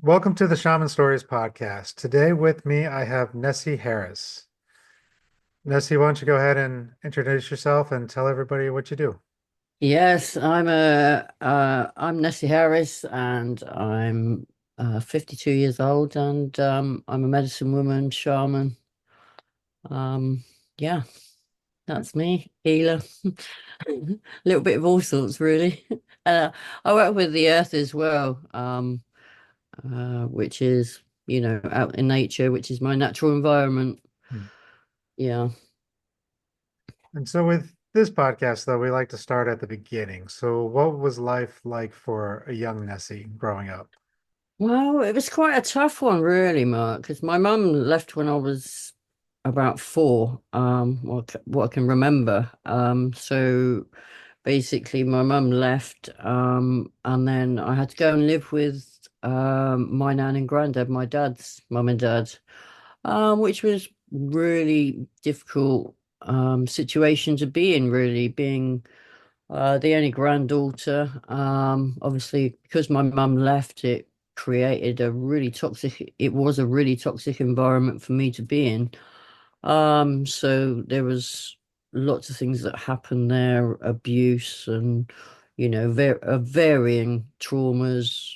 Welcome to the Shaman Stories podcast. Today with me, I have Nessie Harris. Nessie, why don't you go ahead and introduce yourself and tell everybody what you do? Yes, I'm Nessie Harris, and I'm 52 years old, and I'm a medicine woman, shaman. Um, yeah, that's me, healer. A little bit of all sorts, really. Uh, I work with the earth as well, which is, out in nature, which is my natural environment. Hmm. Yeah. And so with this podcast, though, we like to start at the beginning. So what was life like for a young Nessie growing up? Well, it was quite a tough one, really, Mark, because my mum left when I was about four, what I can remember. So basically, my mum left, and then I had to go and live with my nan and granddad, my dad's mum and dad, which was really difficult situation to be in, really, being the only granddaughter. Obviously, because my mum left, it was a really toxic environment for me to be in. So there was lots of things that happened there, abuse and, varying traumas.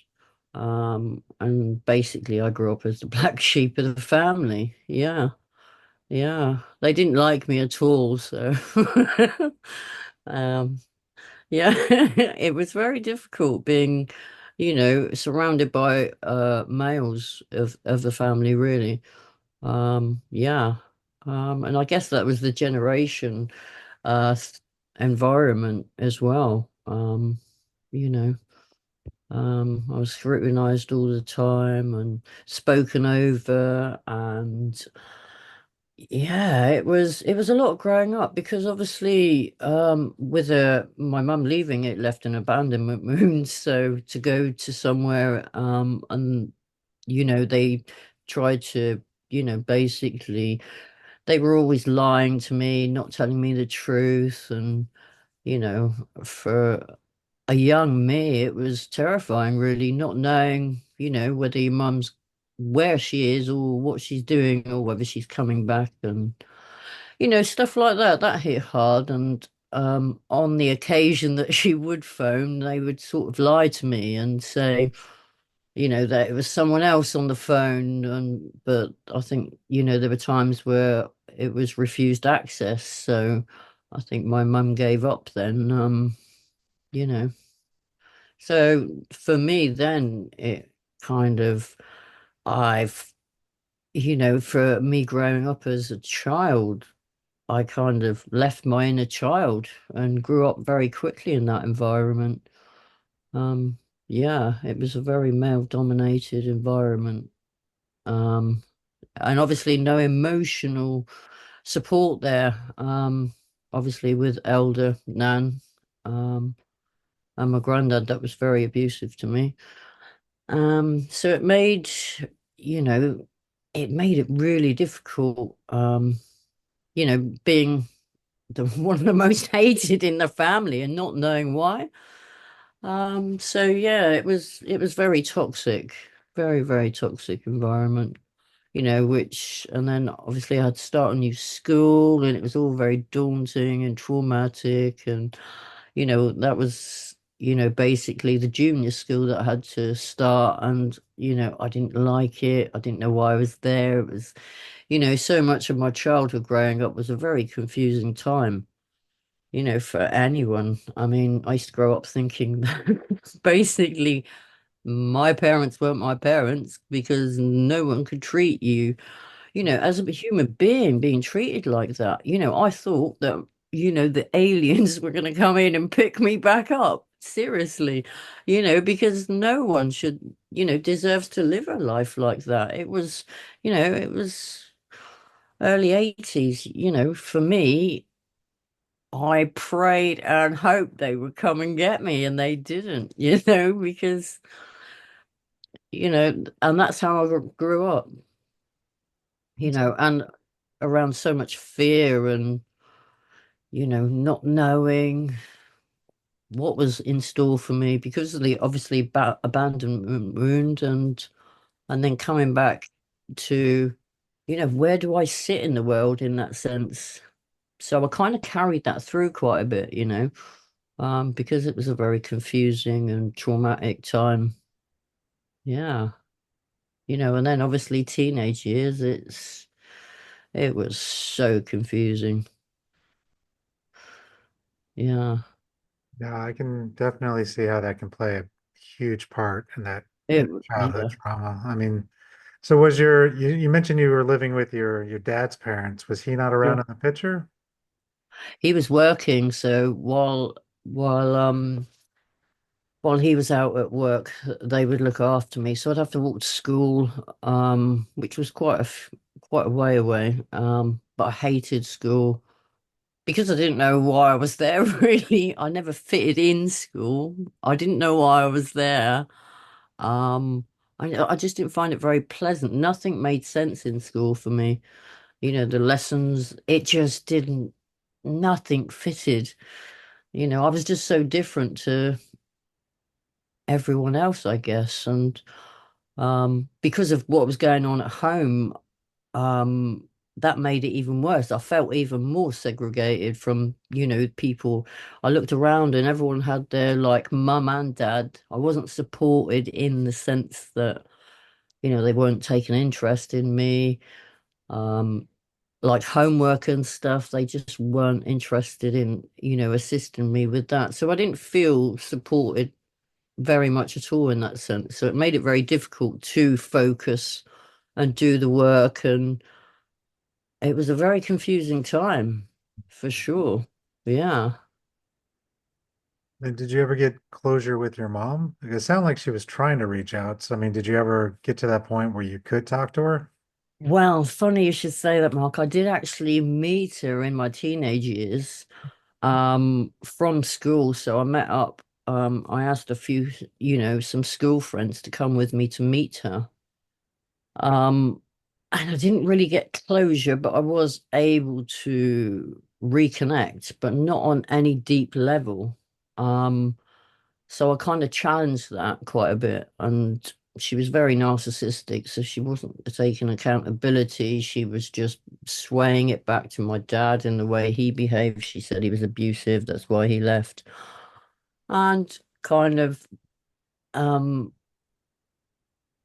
And basically I grew up as the black sheep of the family. Yeah. Yeah. They didn't like me at all, so um yeah, it was very difficult being, surrounded by males of the family, really. Yeah. And I guess that was the generation environment as well. You know, I was scrutinized all the time and spoken over, and yeah, it was a lot growing up because obviously with my mum leaving, it left an abandonment wound. So to go to somewhere and they tried to, basically they were always lying to me, not telling me the truth, and you know for a young me, it was terrifying, really, not knowing, whether your mum's where she is or what she's doing or whether she's coming back, and stuff like that. That hit hard. And on the occasion that she would phone, they would sort of lie to me and say, that it was someone else on the phone. And but I think, there were times where it was refused access. So I think my mum gave up then. You know. So for me, then it kind of, I've, for me growing up as a child, I kind of left my inner child and grew up very quickly in that environment. Um, yeah, it was a very male-dominated environment. Um, and obviously no emotional support there. Obviously with elder Nan, and my granddad, that was very abusive to me. So you know, it made it really difficult, being one of the most hated in the family and not knowing why. So yeah, it was very toxic, very, very toxic environment, and then obviously I had to start a new school, and it was all very daunting and traumatic. And that was, basically the junior school that I had to start. And, I didn't like it. I didn't know why I was there. It was, so much of my childhood growing up was a very confusing time, for anyone. I mean, I used to grow up thinking that basically my parents weren't my parents because no one could treat you, as a human being being treated like that. I thought that, the aliens were going to come in and pick me back up. Seriously, because no one should, deserves to live a life like that. It was early 80s, for me. I prayed and hoped they would come and get me, and they didn't, because, and that's how I grew up, and around so much fear and, not knowing what was in store for me because of the obviously abandonment wound. And and then coming back to, where do I sit in the world in that sense? So I kind of carried that through quite a bit, because it was a very confusing and traumatic time. Yeah. And then obviously teenage years, it was so confusing. Yeah. Yeah, I can definitely see how that can play a huge part in that childhood Yeah. trauma. I mean, so was you mentioned you were living with your dad's parents. Was he not around Yeah. in the picture? He was working, so while he was out at work, they would look after me. So I'd have to walk to school, which was quite a way away. But I hated school because I didn't know why I was there, really. I never fitted in school. I didn't know why I was there. Um, I just didn't find it very pleasant. Nothing made sense in school for me. The lessons, it just didn't, nothing fitted. I was just so different to everyone else, I guess. And because of what was going on at home, um, that made it even worse. I felt even more segregated from, people. I looked around and everyone had their like mum and dad. I wasn't supported in the sense that, they weren't taking interest in me. Um, like homework and stuff, they just weren't interested in, assisting me with that. So I didn't feel supported very much at all in that sense. So it made it very difficult to focus and do the work. And it was a very confusing time for sure. Yeah. And did you ever get closure with your mom? Like, it sounded like she was trying to reach out. So, I mean, did you ever get to that point where you could talk to her? Well, funny you should say that, Mark. I did actually meet her in my teenage years, from school. So I met up. I asked a few, some school friends to come with me to meet her. Um, and I didn't really get closure, but I was able to reconnect, but not on any deep level. Um, so I kind of challenged that quite a bit. And she was very narcissistic, so she wasn't taking accountability. She was just swaying it back to my dad in the way he behaved. She said he was abusive, that's why he left. And kind of um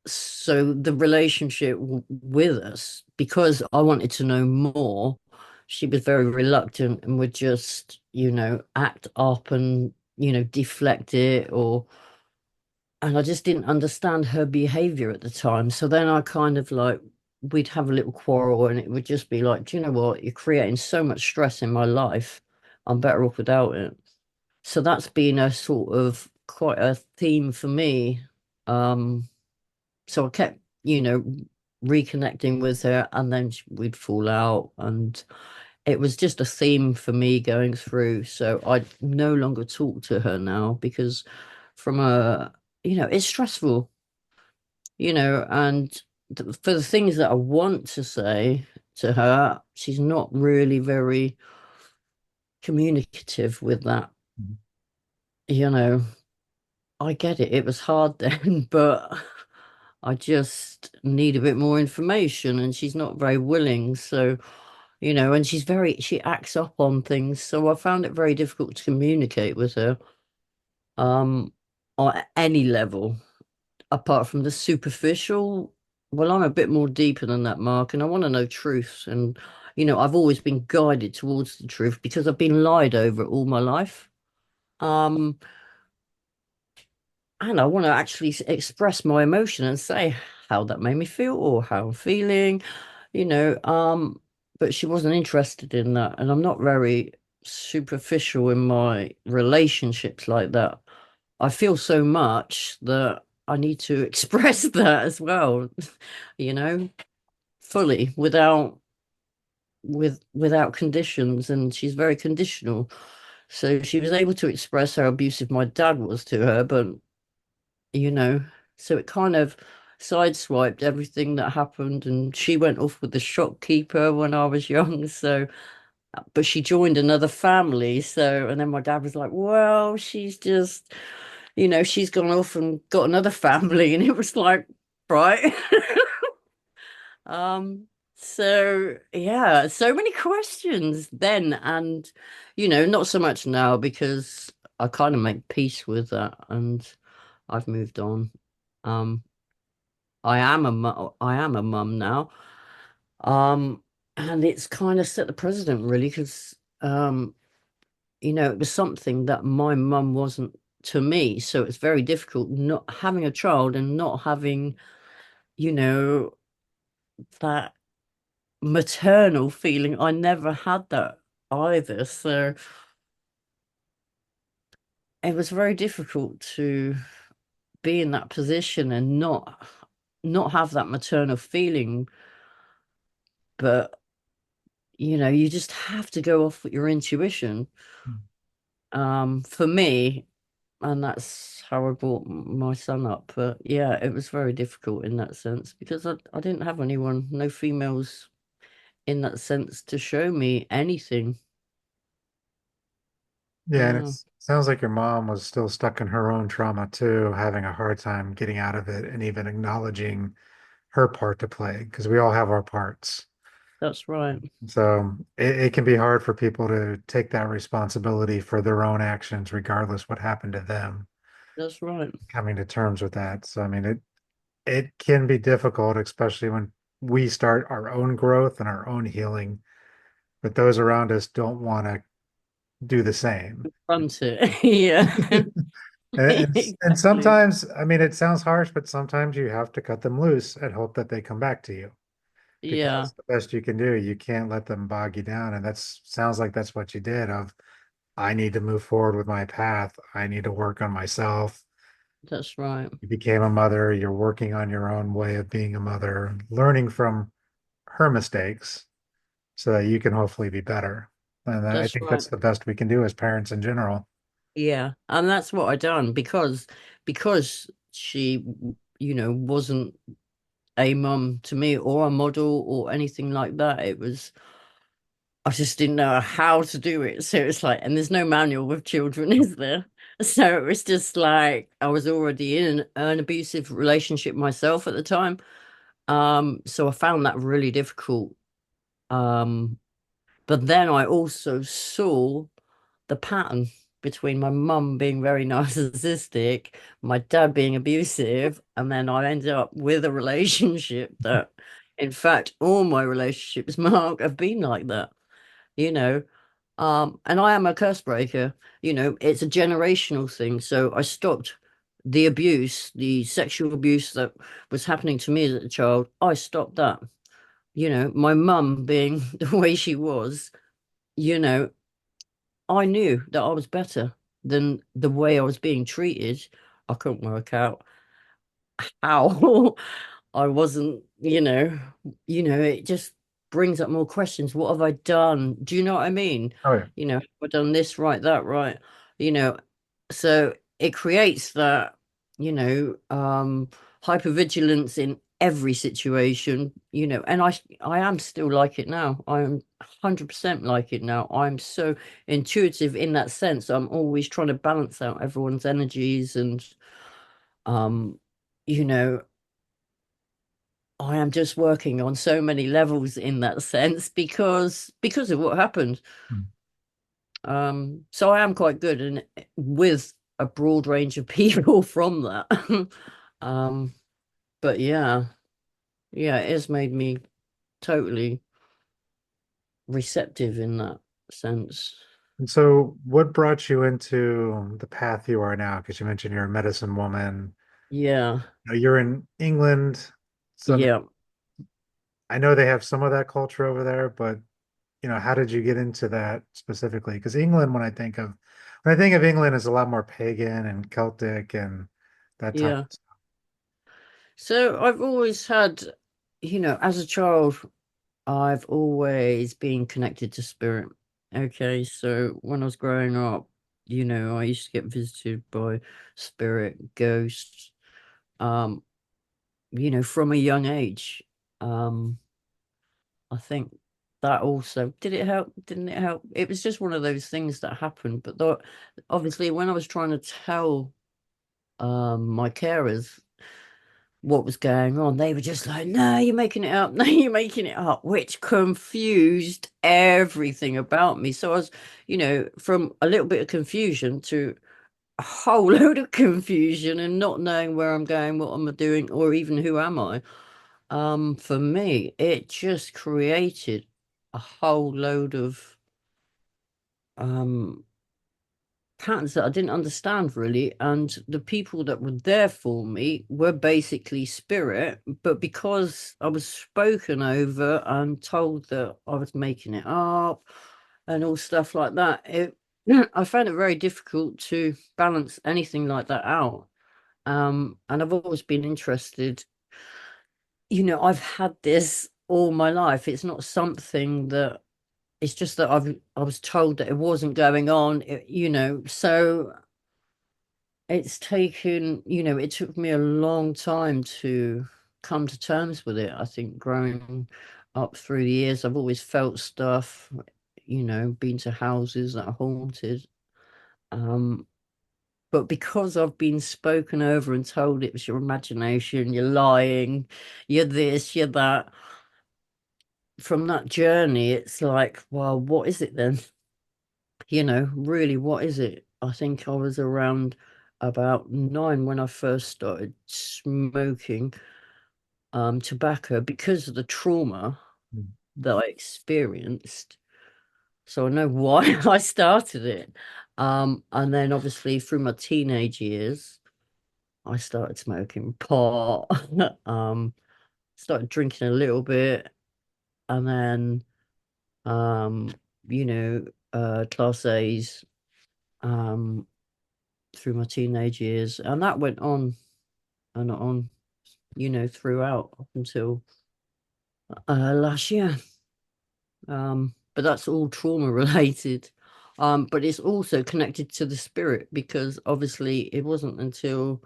so the relationship with us, because I wanted to know more, she was very reluctant and would just, act up and, deflect it or, and I just didn't understand her behavior at the time. So then I kind of like, we'd have a little quarrel and it would just be like, do you know what? You're creating so much stress in my life. I'm better off without it. So that's been a sort of quite a theme for me. Um, so I kept, reconnecting with her, and then we'd fall out, and it was just a theme for me going through. So I no longer talk to her now because from a, it's stressful, and for the things that I want to say to her, she's not really very communicative with that. Mhm. You know, I get it. It was hard then, but I just need a bit more information, and she's not very willing. So, and she acts up on things. So I found it very difficult to communicate with her, um, on any level, apart from the superficial. Well, I'm a bit more deeper than that, Mark, and I want to know truth. And, I've always been guided towards the truth because I've been lied over all my life. Um, and I want to actually express my emotion and say how that made me feel or how I'm feeling, you know. But she wasn't interested in that, and I'm not very superficial in my relationships like that. I feel so much that I need to express that as well, you know, fully without conditions, and she's very conditional. So she was able to express how abusive my dad was to her, but you know. So it kind of sideswiped everything that happened, and she went off with the shopkeeper when I was young. So, but she joined another family. So, and then my dad was like, "Well, she's just, she's gone off and got another family," and it was like. right? Um, so yeah, so many questions then, and not so much now because I kind of make peace with that and I've moved on. Um, I am a mum now. Um, and it's kind of set the precedent really because it was something that my mum wasn't to me. So it's very difficult not having a child and not having, you know, that maternal feeling. I never had that either. So it was very difficult to be in that position and not have that maternal feeling. But you just have to go off with your intuition. For me, and that's how I brought my son up. But yeah, it was very difficult in that sense because I didn't have anyone, no females in that sense to show me anything. Yeah, and it Yeah, sounds like your mom was still stuck in her own trauma too, having a hard time getting out of it and even acknowledging her part to play, because we all have our parts. that's right. So it can be hard for people to take that responsibility for their own actions, regardless what happened to them, That's right. coming to terms with that. So I mean, it can be difficult, especially when we start our own growth and our own healing, but those around us don't want to do the same. Front it. Yeah. And Exactly. sometimes, I mean, it sounds harsh, but sometimes you have to cut them loose and hope that they come back to you because Yeah, that's the best you can do. You can't let them bog you down. And that's sounds like that's what you did of I need to move forward with my path. I need to work on myself. that's right. You became a mother. You're working on your own way of being a mother, learning from her mistakes so that you can hopefully be better. And I That's think right. that's the best we can do as parents in general. Yeah. And that's what I done because she, wasn't a mum to me or a model or anything like that. I just didn't know how to do it. So it's like, and there's no manual with children, is there? So it was just like I was already in an abusive relationship myself at the time. So I found that really difficult. Um, but then I also saw the pattern between my mum being very narcissistic, my dad being abusive, and then I ended up with a relationship that, in fact, all my relationships, Mark, have been like that, you know. And I am a curse breaker, it's a generational thing. So I stopped the abuse, the sexual abuse that was happening to me as a child. I stopped that. My mum being the way she was, you know, I knew that I was better than the way I was being treated. I couldn't work out how I wasn't, it just brings up more questions. What have I done? Do you know what I mean? Oh yeah. Have I done this right, that right? You know, so it creates that, hypervigilance in every situation, and I am still like it now. I'm 100% like it now. I'm so intuitive in that sense. I'm always trying to balance out everyone's energies and um, you know, I am just working on so many levels in that sense because of what happened. Mm. So I am quite good and with a broad range of people from that. Um, but yeah, yeah, it has made me totally receptive in that sense. And so, what brought you into the path you are now? Because you mentioned you're a medicine woman. Yeah, You're in England. So, I mean, yeah, I know they have some of that culture over there, but how did you get into that specifically? Because England, when I think of England, is a lot more pagan and Celtic and that type yeah. of stuff. So I've always had, as a child, I've always been connected to spirit. Okay, so when I was growing up, I used to get visited by spirit ghosts, um, from a young age. Um, I think that also did it help? Didn't it help? It was just one of those things that happened. But obviously, when I was trying to tell my carers, what was going on. They were just like, no, you're making it up. No, you're making it up, which confused everything about me. So I was, from a little bit of confusion to a whole load of confusion and not knowing where I'm going, what am I doing, or even who am I. For me, it just created a whole load of um patterns that I didn't understand really. And the people that were there for me were basically spirit, but because I was spoken over and told that I was making it up and all stuff like that, I found it very difficult to balance anything like that out. And I've always been interested, I've had this all my life. It's not something that it's just that I was told that it wasn't going on, so it took me a long time to come to terms with it. I think growing up through the years, I've always felt stuff, been to houses that are haunted. Um, but because I've been spoken over and told it was your imagination, you're lying, you're this, you're that, from that journey, it's like, well, what is it then? Really, what is it? I think I was around about 9 when I first started smoking tobacco because of the trauma Mm. that I experienced. So I know why I started it. And then obviously through my teenage years, I started smoking pot, started drinking a little bit, and then um, you know, class A's. Um, through my teenage years, and that went on and on, throughout up until last year. But that's all trauma related. But it's also connected to the spirit because obviously it wasn't until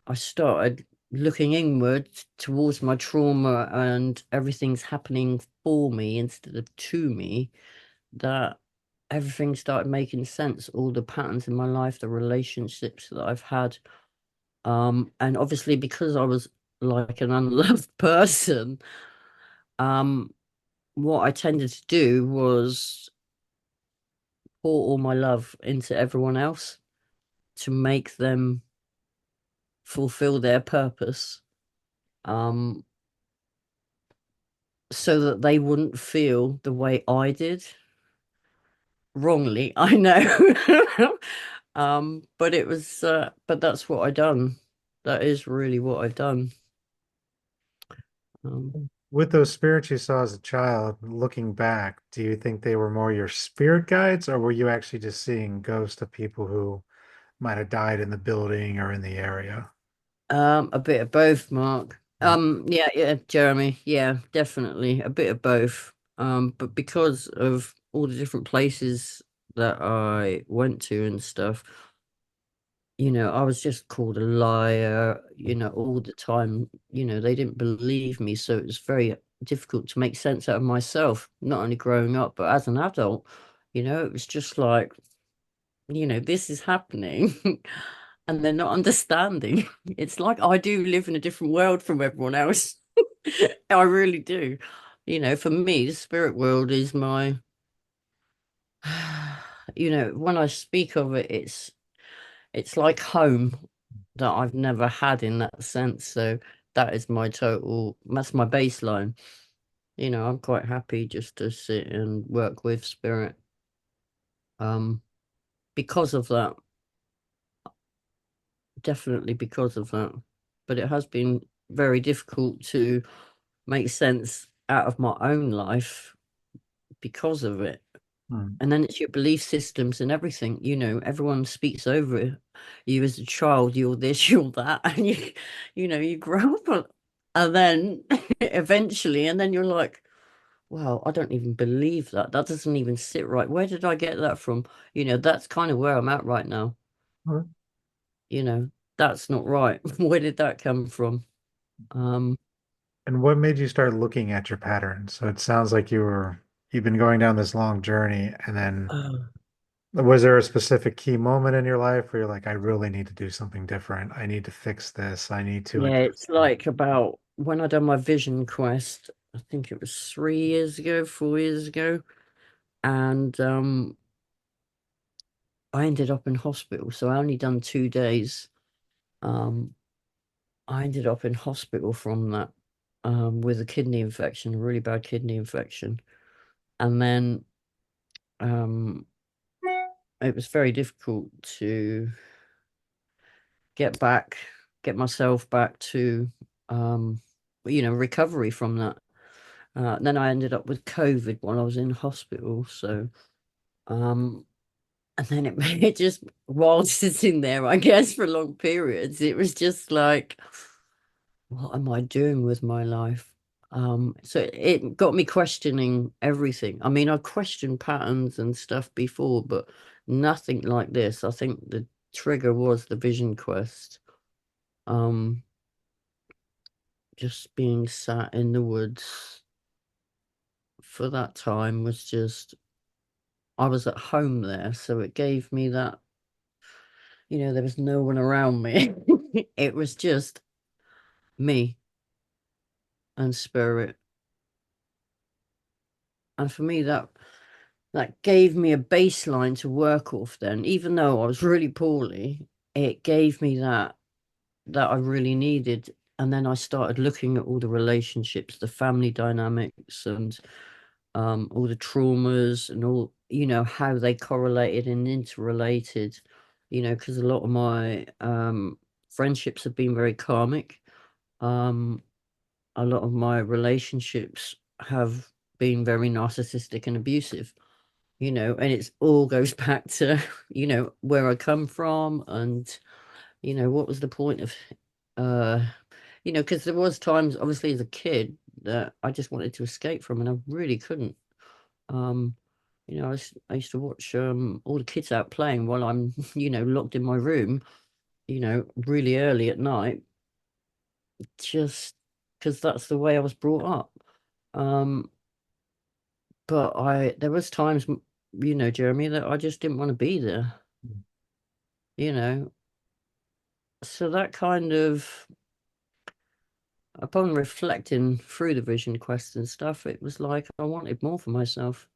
I started looking inward towards my trauma and everything's happening for me instead of to me that everything started making sense. All the patterns in my life, the relationships that I've had. And obviously because I was like an unloved person, um, what I tended to do was pour all my love into everyone else to make them fulfill their purpose, um, so that they wouldn't feel the way I did. Wrongly, I know. But but that's what I done. That is really what I've done. Um, With those spirits you saw as a child, looking back, do you think they were more your spirit guides, or were you actually just seeing ghosts of people who might have died in the building or in the area? A bit of both, Mark. Mm. Yeah, yeah, Jeremy. Yeah, definitely a bit of both. But because of all the different places that I went to and stuff, I was just called a liar, all the time. They didn't believe me, so it was very difficult to make sense out of myself, not only growing up, but as an adult, it was just like, this is happening and they're not understanding. It's like I do live in a different world from everyone else. I really do. For me, the spirit world is my, when I speak of it, it's like home that I've never had in that sense. So that's my baseline. I'm quite happy just to sit and work with spirit. Um, because of that. Definitely because of that. But it has been very difficult to make sense out of my own life because of it. Mm. And then it's your belief systems and everything. Everyone speaks over you as a child. You're this, you're that, and you grow up, and then eventually, and then you're like, "Wow, I don't even believe that. That doesn't even sit right. Where did I get that from?" That's kind of where I'm at right now. Okay. You know, that's not right. Where did that come from? Um, And what made you start looking at your patterns? So it sounds like you've been going down this long journey, and then Was there a specific key moment in your life where you're like, I really need to do something different. I need to fix this. I need to Yeah, address it's this. like about when I done my vision quest, I think it was 3 years ago, 4 years ago, and I ended up in hospital. So I only done 2 days. Um, I ended up in hospital from that with a kidney infection, a really bad kidney infection. And then um, it was very difficult to get back, get myself back to, um, recovery from that. Then I ended up with COVID while I was in hospital. So, um, and then it just, while sitting there, I guess, for long periods, it was just like, what am I doing with my life? So it got me questioning everything. I mean, I've questioned patterns and stuff before, but nothing like this. I think the trigger was the vision quest. Um, just being sat in the woods for that time was just, I was at home there, so it gave me that, there was no one around me. It was just me and spirit. And for me, that gave me a baseline to work off then, even though I was really poorly, it gave me that I really needed. And then I started looking at all the relationships, the family dynamics, and all the traumas and all, how they correlated and interrelated, because a lot of my friendships have been very karmic. Um, a lot of my relationships have been very narcissistic and abusive, and it's all goes back to, where I come from and, what was the point of, uh, because there was times, obviously, as a kid that I just wanted to escape from and I really couldn't. Um, I used to watch all the kids out playing while I'm, locked in my room, really early at night, just because that's the way I was brought up. Um, but there was times, Jeremy, that I just didn't want to be there, you know. So that kind of, upon reflecting through the vision quest and stuff, it was like I wanted more for myself,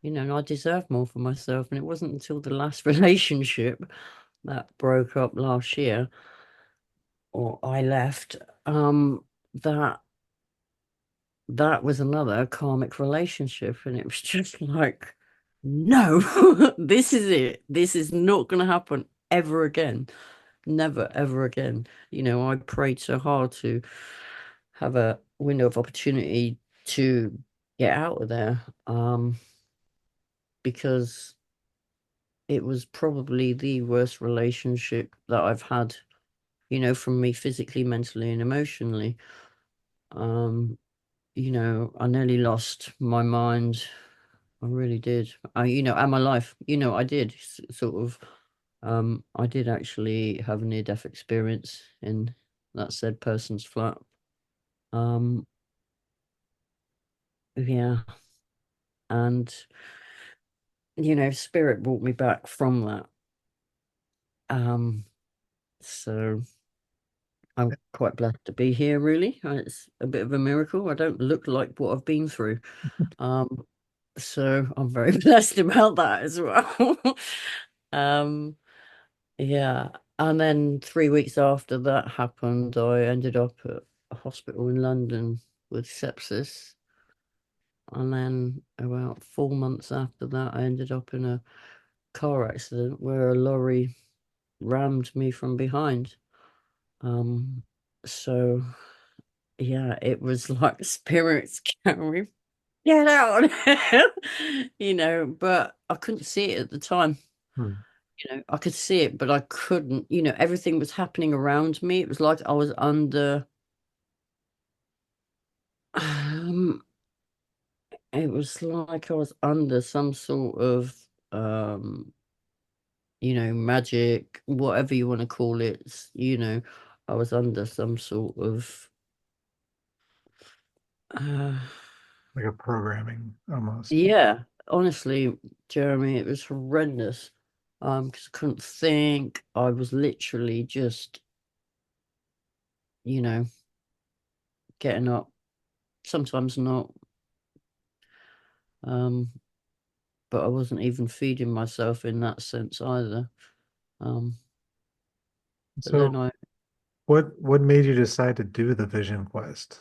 and I deserved more for myself. And it wasn't until the last relationship that broke up last year, or I left, that that was another karmic relationship. And it was just like, no, this is it. This is not going to happen ever again. Never, ever again. I prayed so hard to have a window of opportunity to get out of there, because it was probably the worst relationship that I've had, from me physically, mentally, and emotionally. Um, I nearly lost my mind. I really did. And my life, I did sort of, I did actually have a near-death experience in that said person's flat. Um, yeah, and spirit brought me back from that. Um, so I'm quite blessed to be here, really. It's a bit of a miracle. I don't look like what I've been through. Um, so I'm very blessed about that as well. Um, yeah. And then 3 weeks after that happened, I ended up at a hospital in London with sepsis. And then about 4 months after that, I ended up in a car accident where a lorry rammed me from behind. Um, so yeah, it was like spirits going, get out, but I couldn't see it at the time. Hmm. I could see it, but I couldn't, everything was happening around me. It was like I was under, um, it was like I was under some sort of, magic, whatever you want to call it. I was under some sort of, uh, Like a programming almost. yeah, honestly, Jeremy, it was horrendous. Because I couldn't think. I was literally just, you know, getting up, sometimes not. Um, but I wasn't even feeding myself in that sense either. Um, but then So I what made you decide to do the Vision Quest?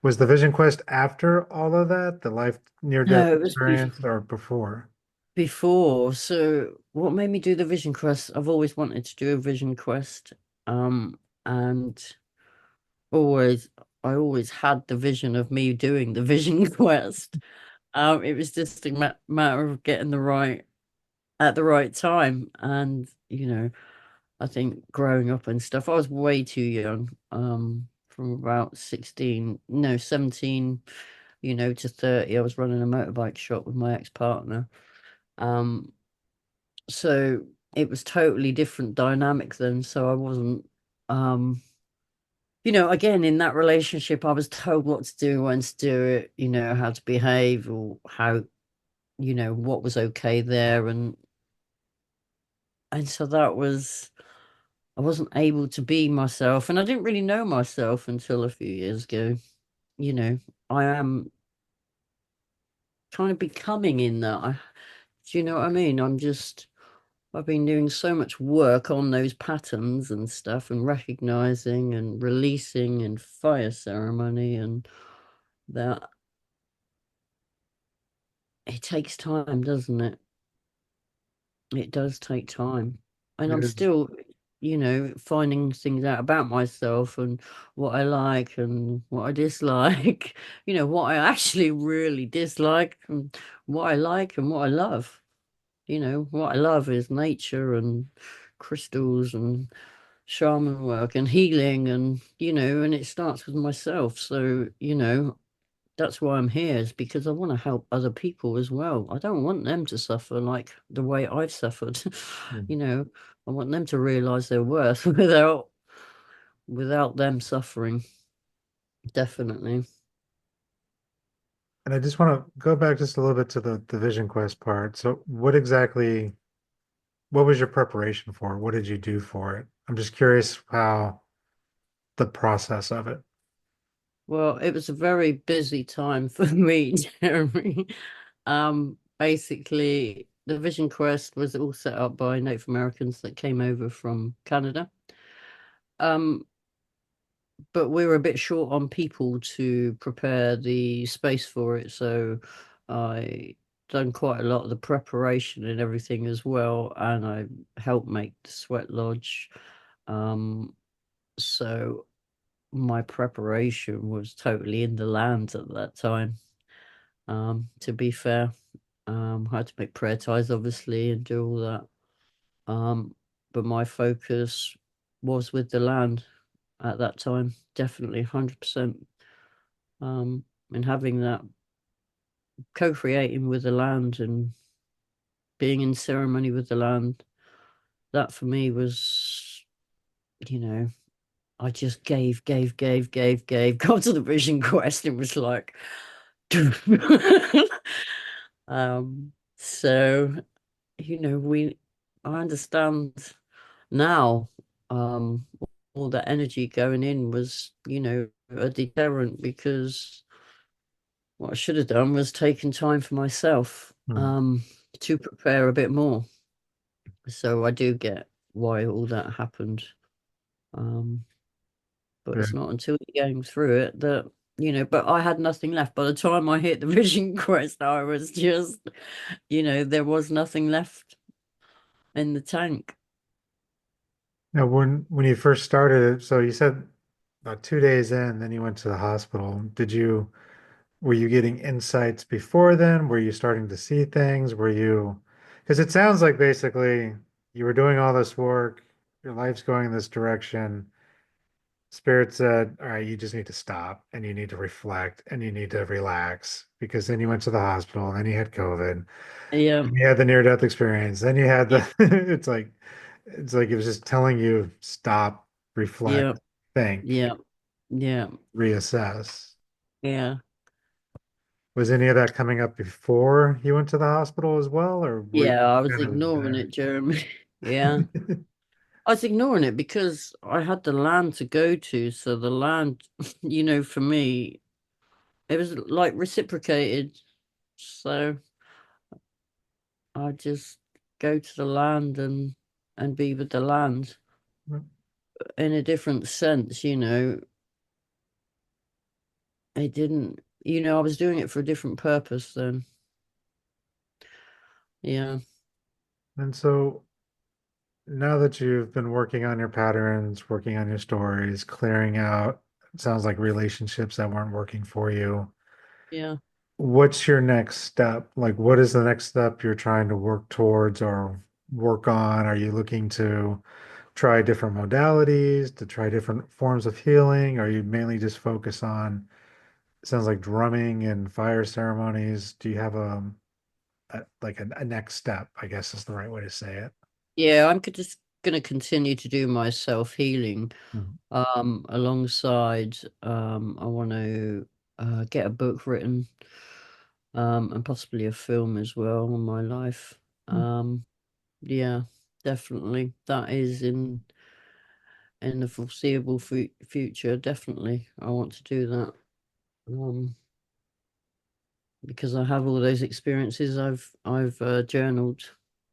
Was the Vision Quest after all of that, the life near-death no, it was experience, or before? before. So what made me do the Vision Quest? I've always wanted to do a Vision Quest. And always I always had the vision of me doing the Vision Quest. It was just a matter of getting the right at the right time. And, I think growing up and stuff, I was way too young. From about 16, no, 17, to 30, I was running a motorbike shop with my ex-partner. Um, so it was totally different dynamic then. So I wasn't, um, again, in that relationship, I was told what to do, when to do it, how to behave or how, what was okay there. And so I wasn't able to be myself. And I didn't really know myself until a few years ago. You know, I am kind of becoming in that. Do you know what I mean? I've been doing so much work on those patterns and stuff and recognizing and releasing and fire ceremony and that it takes time, doesn't it? It does take time. And It I'm is. still, finding things out about myself and what I like and what I dislike, what I actually really dislike and what I like and what I love. What I love is nature and crystals and shaman work and healing and it starts with myself. So, that's why I'm here, is because I want to help other people as well. I don't want them to suffer like the way I've suffered. Hmm. You know, I want them to realize their worth without them suffering. Definitely. And I just want to go back just a little bit to the Vision Quest part. So what was your preparation for? What did you do for it? I'm just curious how the process of it. Well, it was a very busy time for me, Jeremy. Basically, the Vision Quest was all set up by Native Americans that came over from Canada. Um, but we were a bit short on people to prepare the space for it, so I done quite a lot of the preparation and everything as well, and I helped make the sweat lodge. Um, so my preparation was totally in the land at that time. To be fair, I had to make prayer ties obviously and do all that. But my focus was with the land at that time, definitely 100%. And having that co-creating with the land and being in ceremony with the land, that for me was, you know, I just gave, got to the vision quest. It was like, so, I understand now, all that energy going in was, a deterrent because what I should have done was taken time for myself, Hmm. to prepare a bit more. So I do get why all that happened. Um, but Yeah. it's not until you going through it that, but I had nothing left. By the time I hit the Vision Quest, I was just, there was nothing left in the tank. Now, when you first started it, so you said about 2 days in, then you went to the hospital. Were you getting insights before then? Were you starting to see things? Because it sounds like basically you were doing all this work, your life's going in this direction. Spirit said, all right, you just need to stop and you need to reflect and you need to relax because then you went to the hospital and then you had COVID Yeah, and you had the near-death experience. Then you had yeah, the, it's like it was just telling you stop, reflect, yeah, think, yeah, yeah, reassess. yeah. Was any of that coming up before you went to the hospital as well, or were you Yeah, I was kind of ignoring there? it, Jeremy. Yeah. I was ignoring it because I had the land to go to. So the land, for me, it was like reciprocated. So I just go to the land and be with the land in a different sense. It didn't, I was doing it for a different purpose then. Yeah, And so now that you've been working on your patterns, working on your stories, clearing out, it sounds like relationships that weren't working for you. yeah. What's your next step? Like, what is the next step you're trying to work towards or work on? Are you looking to try different modalities, to try different forms of healing? Are you mainly just focus on, it sounds like drumming and fire ceremonies? Do you have a next step, I guess is the right way to say it. Yeah, I'm just gonna continue to do my self-healing. Mhm. Alongside, I want to get a book written, and possibly a film as well on my life. Um, yeah, definitely. That is in the foreseeable future. Definitely, I want to do that. Um, because I have all those experiences. I've journaled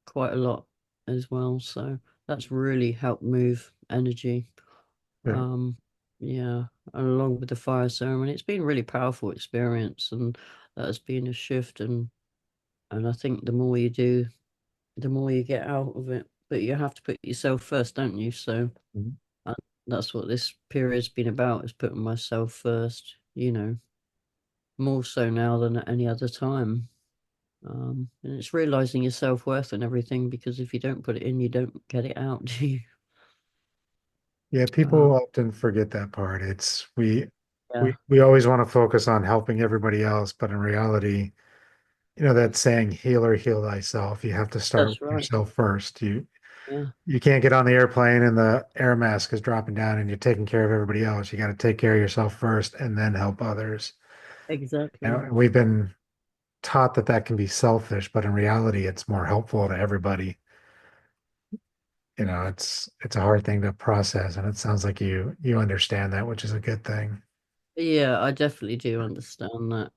quite a lot as well, so that's really helped move energy. Yeah. Um, yeah, and along with the fire ceremony, it's been a really powerful experience, and that has been a shift. And I think the more you do, the more you get out of it. But you have to put yourself first, don't you? So Mhm. uh, that's what this period's been about: is putting myself first. More so now than at any other time. And it's realizing your self-worth and everything, because if you don't put it in, you don't get it out, do you? Yeah, Uh, people often forget that part. It's yeah, we always want to focus on helping everybody else, but in reality, that saying healer, heal thyself. You have to start that's with right. yourself first. Yeah, You can't get on the airplane and the air mask is dropping down and you're taking care of everybody else. You got to take care of yourself first and then help others. exactly. And we've been taught that that can be selfish, but in reality, it's more helpful to everybody. It's a hard thing to process, and it sounds like you understand that, which is a good thing. Yeah, I definitely do understand that.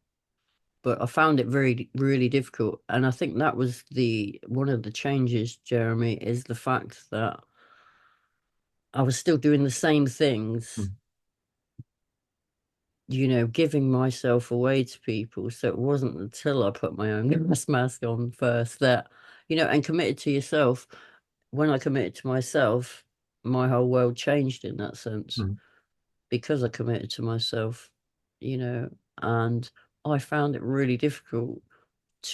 But I found it very, really difficult. And I think that was the one of the changes, Jeremy, is the fact that I was still doing the same things, giving myself away to people. So it wasn't until I put my own gas mask on first that, and committed to yourself. When I committed to myself, my whole world changed in that sense, Mhm. because I committed to myself, you know, and I found it really difficult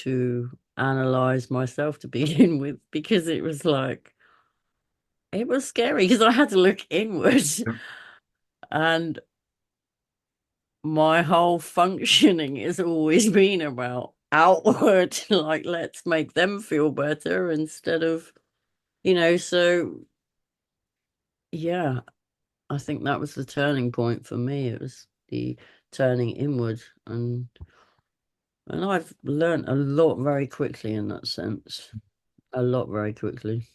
to analyze myself to begin with, because it was scary because I had to look inward. Yep. And my whole functioning has always been about outward, like, let's make them feel better instead of, so yeah, I think that was the turning point for me. It was the turning inward, and I've learned a lot very quickly in that sense. A lot very quickly.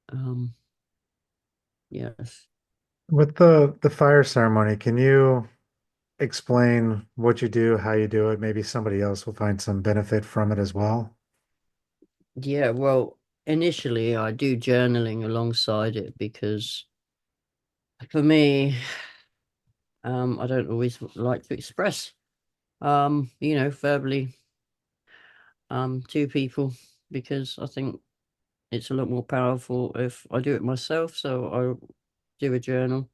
Um, yes. With the fire ceremony, can you explain what you do, how you do it? Maybe somebody else will find some benefit from it as well. Yeah, well, initially I do journaling alongside it because for me, I don't always like to express, verbally, to people, because I think it's a lot more powerful if I do it myself. So I do a journal,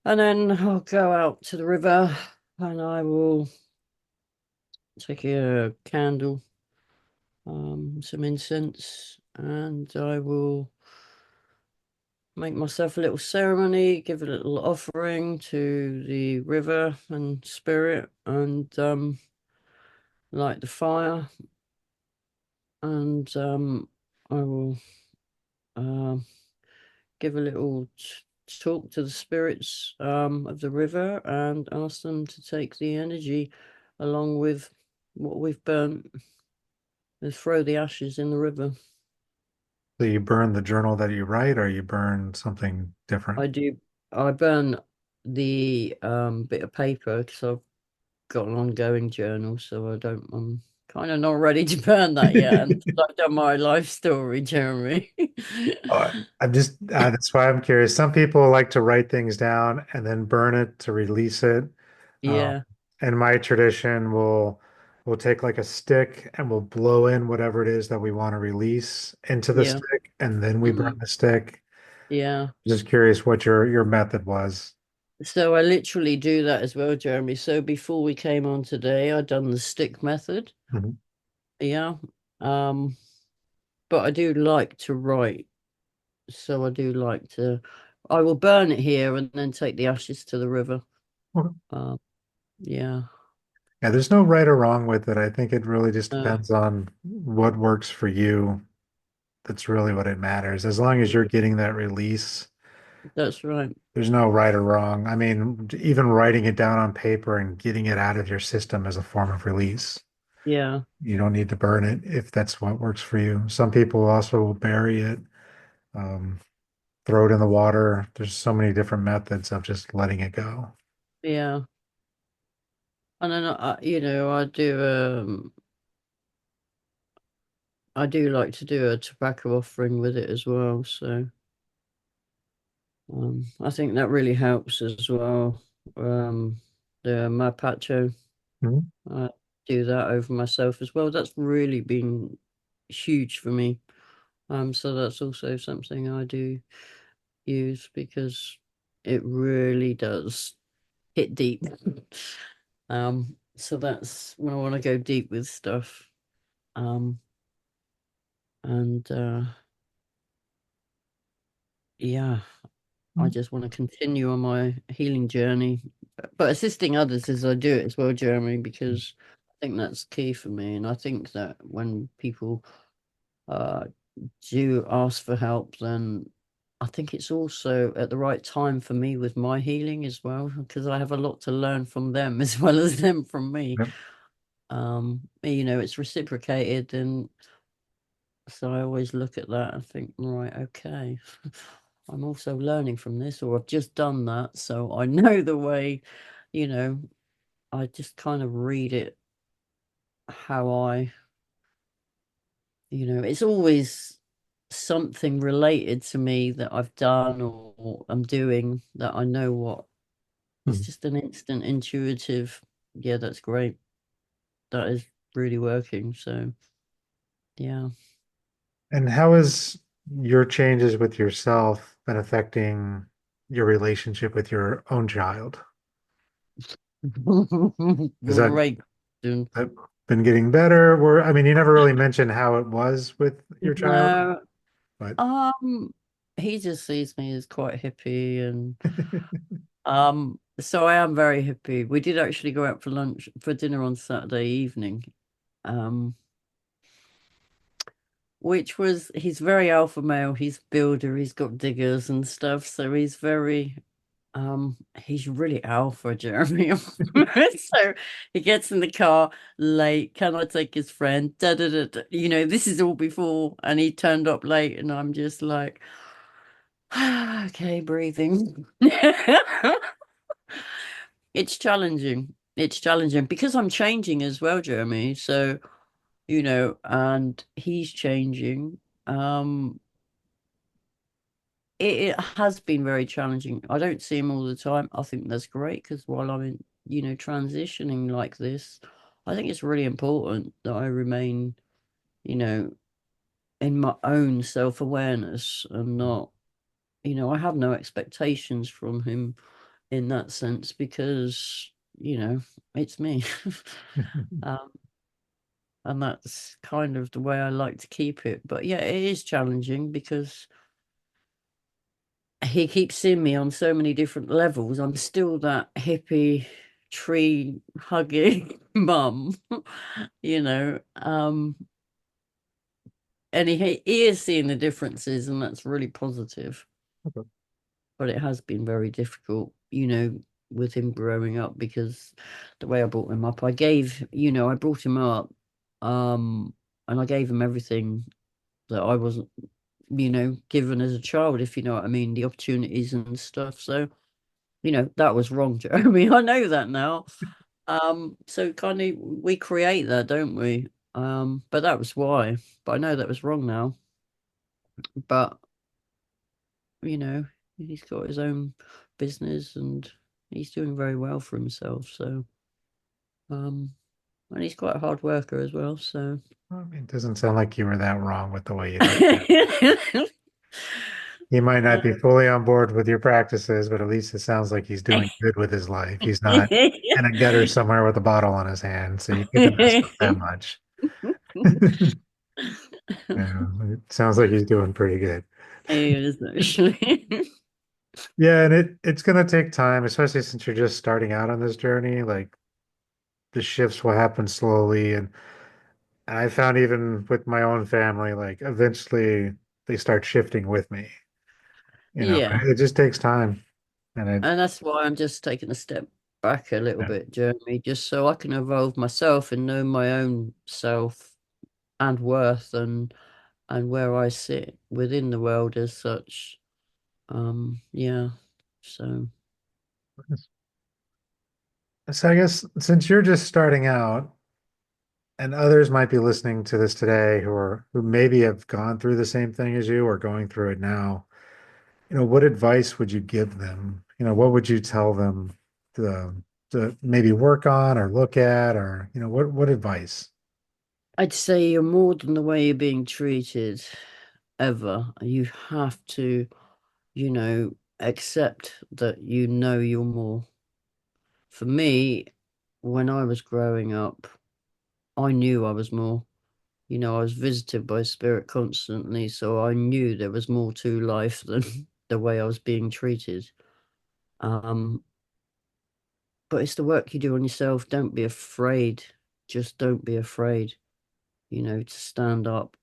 and then I'll go out to the river and I will take a candle, some incense, and I will make myself a little ceremony, give a little offering to the river and spirit, and light the fire, and I will um give a little talk to the spirits of the river and ask them to take the energy along with. what we've burnt is throw the ashes in the river. So you burn the journal that you write, or you burn something different? I do. I burn the bit of paper because I've got an ongoing journal, so I don't. I'm kind of not ready to burn that yet until I've done my life story, Jeremy. I'm just, that's why I'm curious. Some people like to write things down and then burn it to release it. Um, Yeah, and my tradition will take like a stick and we'll blow in whatever it is that we want to release into the yeah, stick, and then we burn mm, the stick. yeah. Just curious what your method was. So I literally do that as well, Jeremy. So before we came on today, I'd done the stick method. Mhm. Yeah. Um, but I do like to write. So I do like to, I will burn it here and then take the ashes to the river. Okay. Um, yeah. Yeah, there's no right or wrong with it. I think it really just Uh, depends on what works for you. That's really what it matters. As long as you're getting that release, that's right. there's no right or wrong. I mean, even writing it down on paper and getting it out of your system is a form of release. Yeah. You don't need to burn it if that's what works for you. Some people also will bury it, um, throw it in the water. There's so many different methods of just letting it go. Yeah. And then I do like to do a tobacco offering with it as well. So I think that really helps as well. The Mapacho, Mhm. I do that over myself as well. That's really been huge for me. So that's also something I do use because it really does hit deep. So that's when I want to go deep with stuff. Um, and yeah, I just want to continue on my healing journey, but assisting others as I do it as well, Jeremy, because I think that's key for me. And I think that when people uh, do ask for help, then I think it's also at the right time for me with my healing as well, because I have a lot to learn from them as well as them from me. Yep. It's reciprocated, and so I always look at that and think, right, okay, I'm also learning from this, or I've just done that, so I know the way, you know, I just kind of read it how it's always something related to me that I've done or I'm doing that I know what. It's Mhm. just an instant intuitive, yeah, that's great. That is really working. So, yeah. And how has your changes with yourself been affecting your relationship with your own child? Has Great question. that been getting better? Or, I mean, you never really mentioned how it was with your child, No, but he just sees me as quite hippie and so I am very hippie. We did actually go out for dinner on Saturday evening. Um, which was he's very alpha male, he's builder, he's got diggers and stuff, so he's really alpha, Jeremy. So he gets in the car late. Can I take his friend? Da, da, da, da. This is all before, and he turned up late, and I'm just like, okay, breathing. It's challenging. It's challenging because I'm changing as well, Jeremy. So, and he's changing. Um, it has been very challenging. I don't see him all the time. I think that's great because while I'm transitioning like this, I think it's really important that I remain, you know, in my own self-awareness and not, I have no expectations from him in that sense because, it's me. Um, and that's kind of the way I like to keep it. But yeah, it is challenging because he keeps seeing me on so many different levels. I'm still that hippie tree hugging mum, you know. And he is seeing the differences, and that's really positive. Okay. But it has been very difficult, with him growing up because the way I brought him up, I brought him up, um, and I gave him everything that I wasn't, given as a child, if you know what I mean, the opportunities and stuff. So, that was wrong, Jeremy. I know that now. So kind of we create that, don't we? But that was why. But I know that was wrong now. But, you know, he's got his own business and he's doing very well for himself. So, um, and he's quite a hard worker as well. So, I mean, it doesn't sound like you were that wrong with the way you did that. He might not be fully on board with your practices, but at least it sounds like he's doing good with his life. He's not in a gutter somewhere with a bottle in his hand, so you couldn't mess with that much. Yeah, it sounds like he's doing pretty good. He is actually. Yeah, and it's gonna take time, especially since you're just starting out on this journey. Like the shifts will happen slowly, and I found even with my own family, like eventually they start shifting with me. Yeah. It just takes time, and it And that's why I'm just taking a step back a little yeah. bit, Jeremy, just so I can evolve myself and know my own self and worth and where I sit within the world as such. Yeah. So So I guess since you're just starting out, and others might be listening to this today who maybe have gone through the same thing as you or going through it now, what advice would you give them? What would you tell them to to maybe work on or look at or what advice? I'd say you're more than the way you're being treated ever. You have to, accept that you're more. For me, when I was growing up, I knew I was more. I was visited by spirit constantly, so I knew there was more to life than the way I was being treated. Um, but it's the work you do on yourself. Don't be afraid. Just don't be afraid, to stand up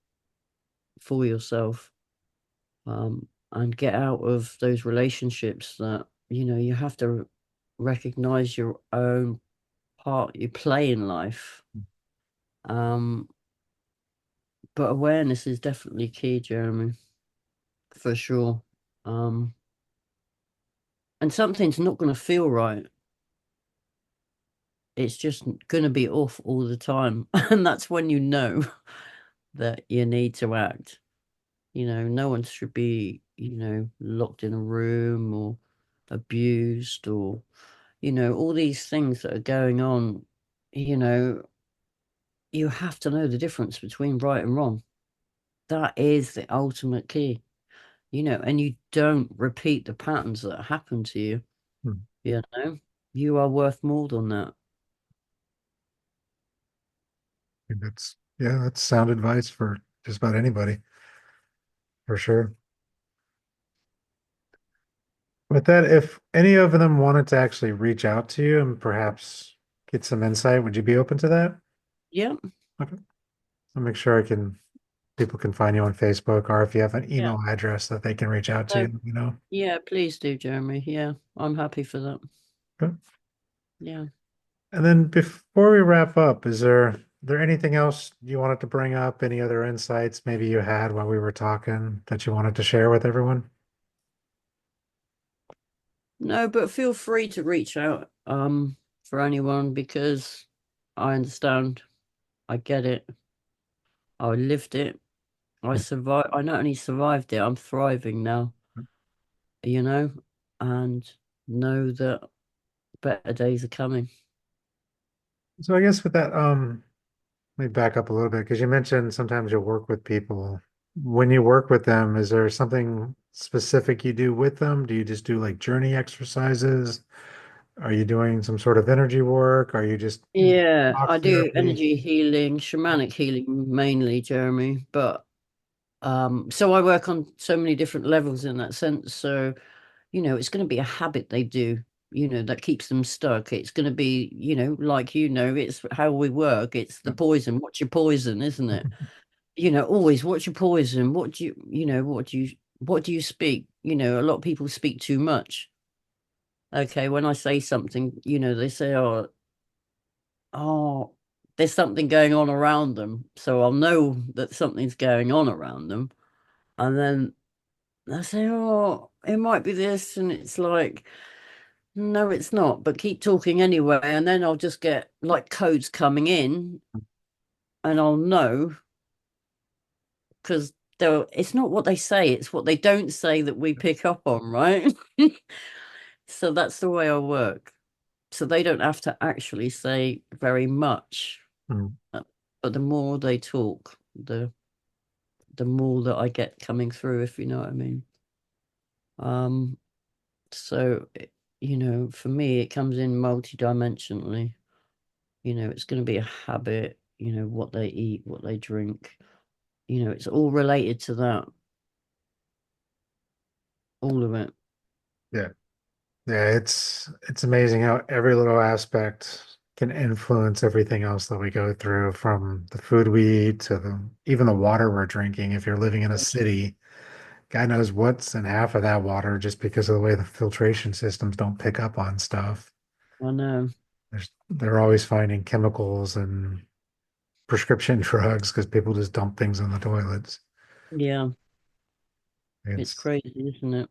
for yourself, and get out of those relationships that, you have to recognize your own part you play in life. Um, but awareness is definitely key, Jeremy, for sure. Um, and something's not going to feel right. It's just going to be off all the time. And that's when you know that you need to act. No one should be, locked in a room or abused or, all these things that are going on. You know, you have to know the difference between right and wrong. That is the ultimate key, and you don't repeat the patterns that happen to you, Hmm. you know, you are worth more than that. I think that's sound advice for just about anybody, for sure. With that, if any of them wanted to actually reach out to you and perhaps get some insight, would you be open to that? Yeah. Okay. I'll make sure people can find you on Facebook or if you have an Yeah. email address that they can reach out to So, you, yeah, please do, Jeremy. Yeah, I'm happy for that. Okay. Yeah. And then before we wrap up, is there anything else you wanted to bring up? Any other insights maybe you had while we were talking that you wanted to share with everyone? No, but feel free to reach out for anyone because I understand. I get it. I lived it. I Yeah. survived. I not only survived it, I'm thriving now, you know, and know that better days are coming. So I guess with that, let me back up a little bit because you mentioned sometimes you'll work with people. When you work with them, is there something specific you do with them? Do you just do like journey exercises? Are you doing some sort of energy work? Are you just Yeah, talk I do therapy? energy healing, shamanic healing mainly, Jeremy, but so I work on so many different levels in that sense. So, it's going to be a habit they do, that keeps them stuck. It's going to be, like, it's how we work. It's the poison. What's your poison, isn't it? Always what's your poison? What do you speak? A lot of people speak too much. Okay, when I say something, they say, oh, there's something going on around them. So I'll know that something's going on around them. And then I say, oh, it might be this. And it's like, no, it's not, but keep talking anyway. And then I'll just get like codes coming in and I'll know because it's not what they say, it's what they don't say that we pick up on, right? So that's the way I work. So they don't have to actually say very much. Mm. Uh, But the more they talk, the more that I get coming through, if you know what I mean. Um, so for me, it comes in multidimensionally. It's going to be a habit, what they eat, what they drink. It's all related to that, all of it. Yeah. Yeah, it's amazing how every little aspect can influence everything else that we go through, from the food we eat to the even the water we're drinking. If you're living in a city, God knows what's in half of that water just because of the way the filtration systems don't pick up on stuff. I know. They're always finding chemicals and prescription drugs because people just dump things in the toilets. Yeah, it's It's crazy, isn't it?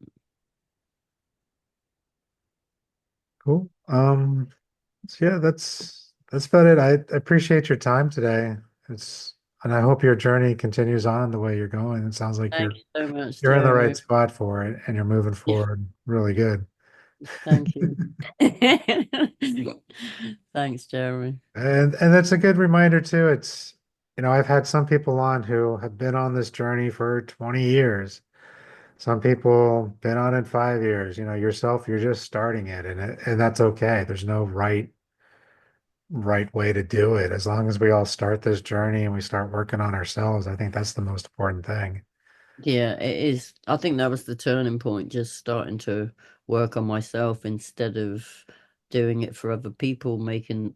cool. So yeah, that's about it. I appreciate your time today. It's and I hope your journey continues on the way you're going. It sounds like Thank you so much, you're in the right Jeremy. spot for it and you're moving forward really good. Thank you. Thanks, Jeremy. And that's a good reminder too. I've had some people on who have been on this journey for 20 years. Some people been on it 5 years. Yourself, you're just starting it, and that's okay. There's no right way to do it. As long as we all start this journey and we start working on ourselves, I think that's the most important thing. Yeah, it is. I think that was the turning point, just starting to work on myself instead of doing it for other people, making,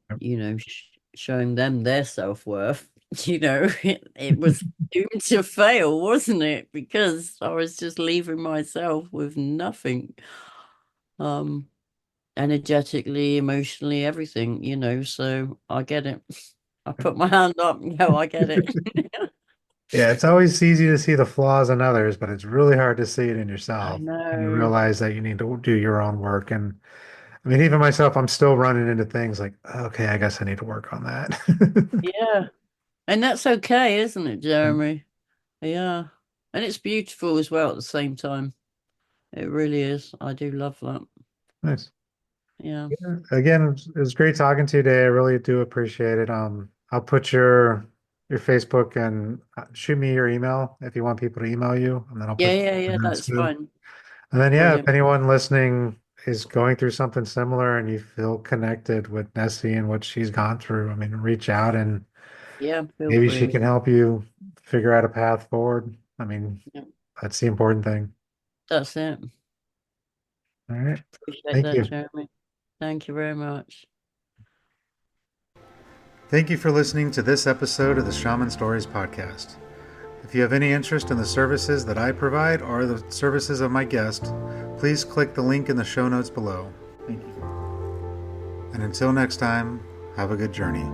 showing them their self-worth. It was doomed to fail, wasn't it? Because I was just leaving myself with nothing. Um, Energetically, emotionally, everything, so I get it. I put my hand up and go, I get it. Yeah, it's always easy to see the flaws in others, but it's really hard to see it in I yourself. And you know. realize that you need to do your own work. And I mean, even myself, I'm still running into things like, okay, I guess I need to work on that. Yeah. And that's okay, isn't it, Jeremy? Yeah. And it's beautiful as well at the same time. It really is. I do love that. Nice. Yeah. Yeah. Again, it was great talking to you today. I really do appreciate it. I'll put your Facebook and shoot me your email if you want people to email you, and then I'll Yeah, put yeah, the yeah, notes that's too. fine. And then yeah, if Brilliant. anyone listening is going through something similar and you feel connected with Nessie and what she's gone through, I mean, reach out and Yeah, feel maybe she free. can help you figure out a path forward. I mean, Yeah, that's the important thing. that's it. All right. Appreciate Thank that, you. Jeremy. Thank you very much. Thank you for listening to this episode of the Shaman Stories podcast. If you have any interest in the services that I provide or the services of my guest, please click the link in the show notes below. Thank you. And until next time, have a good journey.